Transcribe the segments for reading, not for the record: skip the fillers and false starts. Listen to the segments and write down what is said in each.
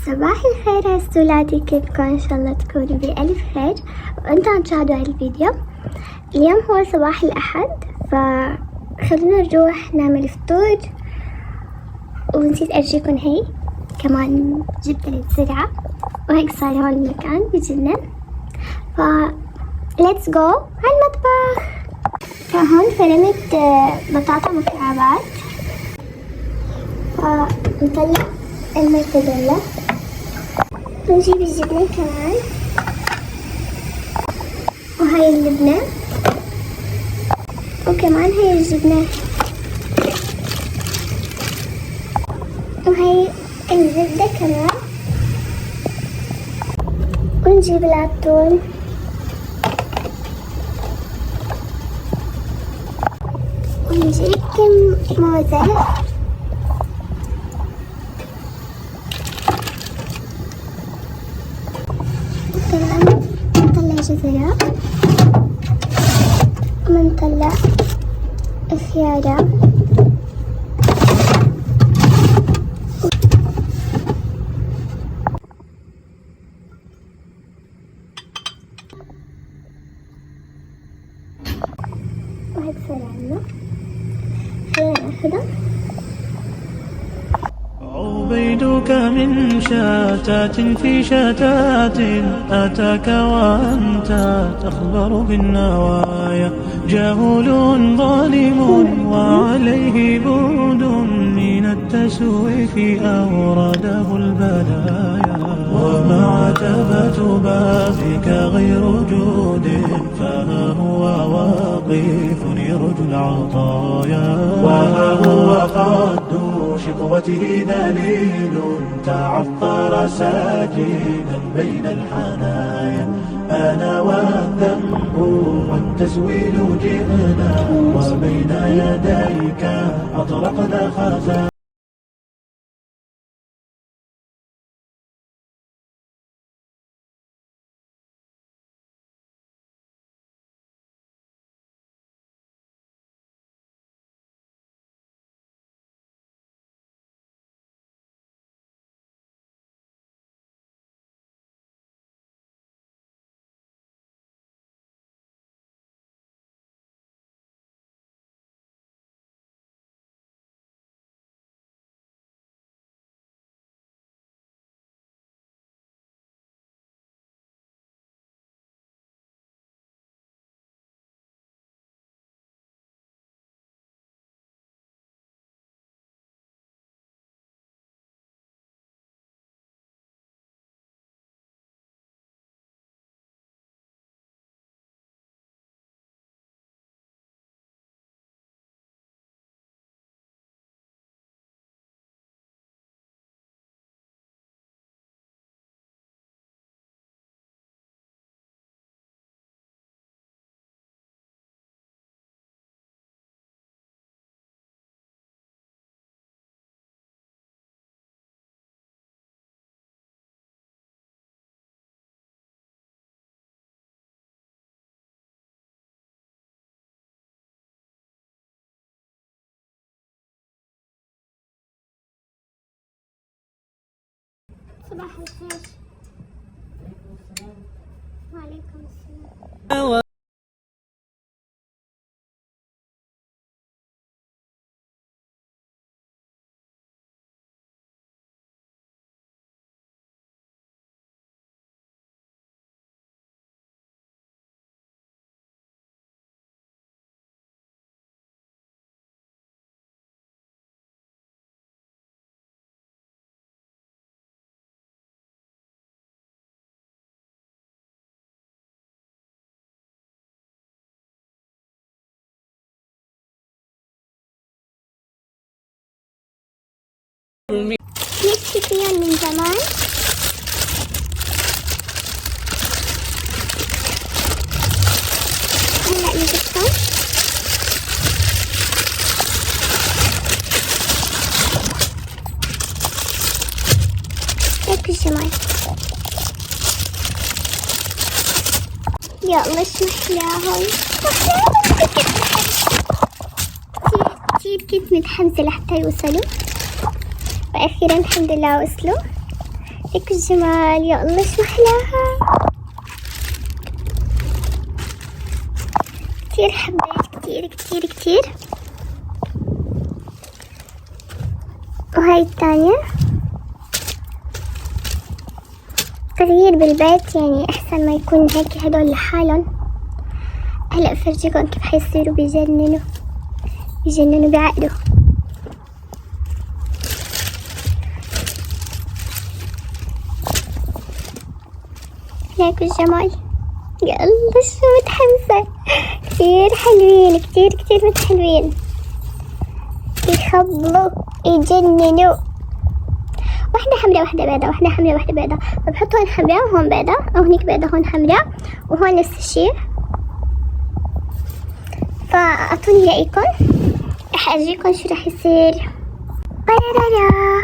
صباح الخير هالسولاتي، كيفكم؟ ان شاء الله تكونوا بألف خير وانتم عم تشاهدوا هالفيديو. اليوم هو صباح الأحد، فخلونا نروح نعمل فطور. ونسيت أرجيكم هي كمان جبت الزرعة، وهيك صار هون المكان بجنن. ف let's go على المطبخ. فهون فرمت بطاطا مكعبات، فنطلع المرتديلا ونجيب الجبنة كمان، وهاي اللبنة، وكمان هاي الجبنة، وهي الزبدة كمان، ونجيب العطون، ونجيب كم موزة، وكمان نطلع جزرة، ومنطلع خيارة، وهيك صار عنا. خلينا ناخدها. عبيدك من شتات في شتات أتاك وأنت تخبر بالنوايا، جهول ظالم وعليه بود من التسويف أورده البلايا، ومعتبة بابك غير جود فها هو واقف يرجو العطايا، وها هو قد شقوته دليل تعثر ساجدا بين الحنايا، أنا والذنب والتزويل جئنا وبين يديك أطلقنا خزائن. صباح الخير. وعليكم السلام. نفسي فيهم من زمان. هلأ نجيبهم. هيك الجمال. يا الله شو محلاهم. كيف متحمسة لحتى يوصلوا، وأخيرا الحمد لله وصلوا. ليك الجمال، يا الله شو محلاها. كتير حبيت، كتير كتير كتير. وهاي الثانية تغيير بالبيت، يعني احسن ما يكون هيك هدول لحالهم. هلا بفرجيكم كيف حيصيروا بيجننوا بعقله. هيك الجمال، يا الله شو متحمسة. كتير حلوين، كتير كتير متحلوين، يخبلوا يجننوا. واحدة حمراء واحدة بيضاء، واحدة حمراء واحدة بيضاء. فبحط هون حمراء وهون بيضاء، أو هنيك بيضاء هون حمراء، وهون نفس الشي. فأعطوني رأيكم، رح أجيكم شو رح يصير. برارارا.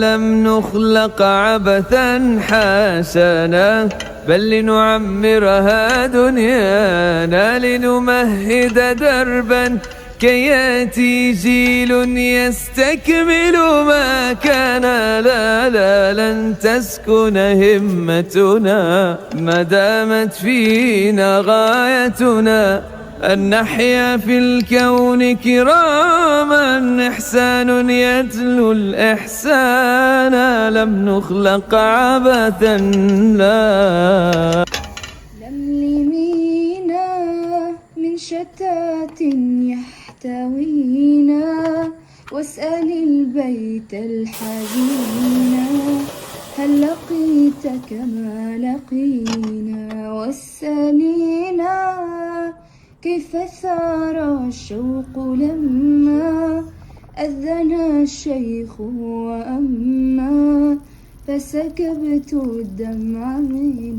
لم نخلق عبثا حسنا، بل لنعمرها دنيانا، لنمهد دربا كي يأتي جيل يستكمل ما كان. لا لن تسكن همتنا ما دامت فينا غايتنا، أن نحيا في الكون كراما، إحسان يتلو الإحسان. لم نخلق عبثا لا. لملمينا من شتات يحتوينا، واسأل البيت الحزينا، هل لقيت كما لقينا. واسألينا كيف ثار الشوق لما أذن الشيخ وأما، فسكبت الدمع من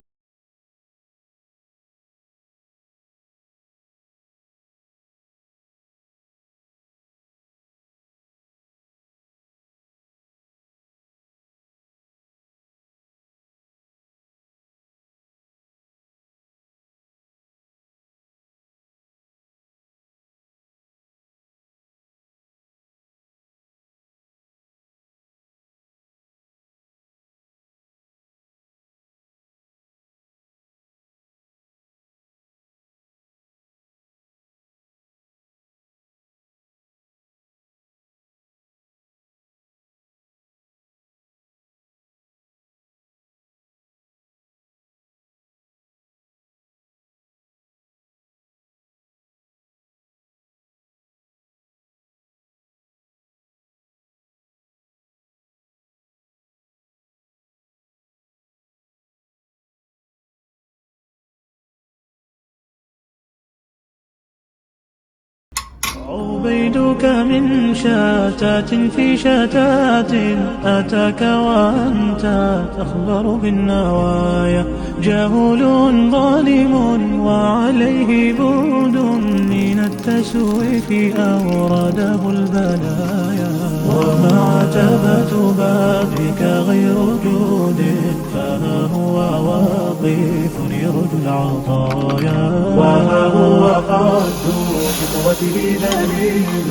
عبيدك من شتات في شتات، أتاك وأنت تخبر بالنوايا. جهول ظالم وعليه بعد من التسويف أورده البلايا. ومعتبة بابك غير جود واقف يرجو العطايا. وها هو قد بقوته ذليل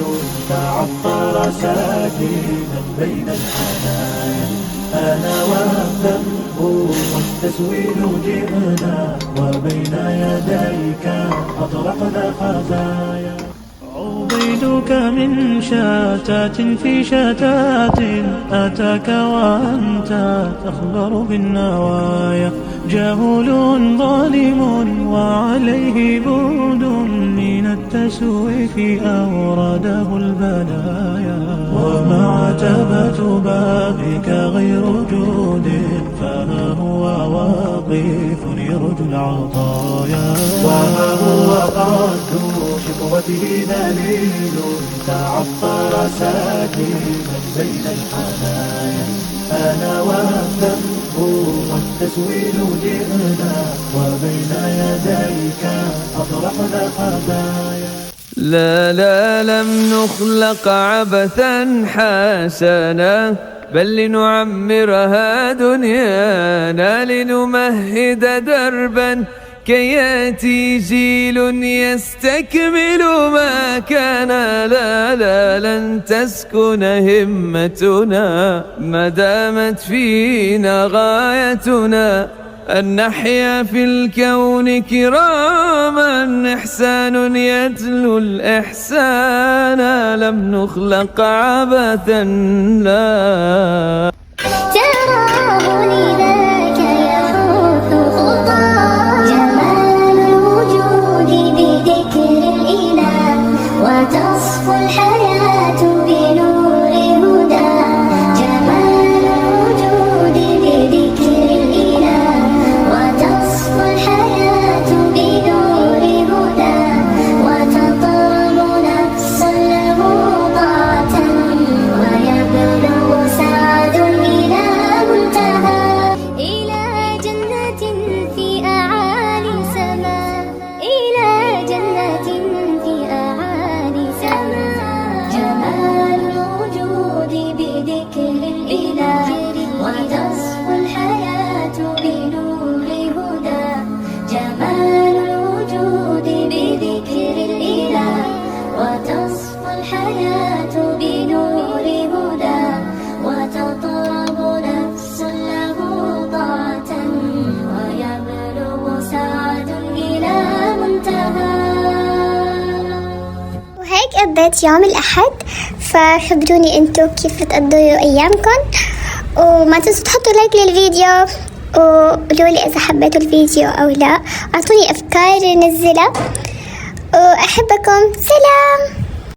تعطر ساكنا بين الحنايا. أنا والذنب والتسويل جئنا وبين يديك أطرقنا خزايا. عبيدك من شتات في شتات أتاك وأنت تخبر بالنوايا. جهول ظالم وعليه بعد من التسويف أورده البلايا. ومعتبة بابك غير جود فها هو واقف يرجو العطايا. وها هو قد شقوته ذليل تعطر ساكنا بين الحنايا. أنا والذنب والتسويل جئنا وبين يديك أطرقنا خزايا. لا لا لم نخلق عبثا حسنا بل لنعمرها دنيانا. لنمهد دربا كي يأتي جيل يستكمل ما كان. لا لا لن تسكن همتنا ما دامت فينا غايتنا أن نحيا في الكون كراما. إحسان يتلو الإحسان لم نخلق عبثا لا. تراه لذاك يحوث خطى جمال الوجود بذكر الإله وتصفو الحياة بنور هدى. جمال الوجود بذكر الإله وتصفو الحياة بنور هدى. وتطرب نفس له طاعة ويبلغ سعد إلى منتهى. إلى جنة في أعالي سماء. إلى جنة في أعالي سماء. جمال الوجود بذكر الإله وتصفو الحياة بنور هدى. جمال الوجود بذكر الإله وتصفو الحياة بنور هدى. وتطرب نفس له طاعة ويبلغ سعد إلى منتهى. وهيك قضيت يوم الأحد. فخبروني انتو كيف بتقضوا أيامكم، وما تنسوا تحطوا لايك للفيديو، وقولوا لي إذا حبيتوا الفيديو أو لا. أعطوني أفكار ننزلها، وأحبكم. سلام.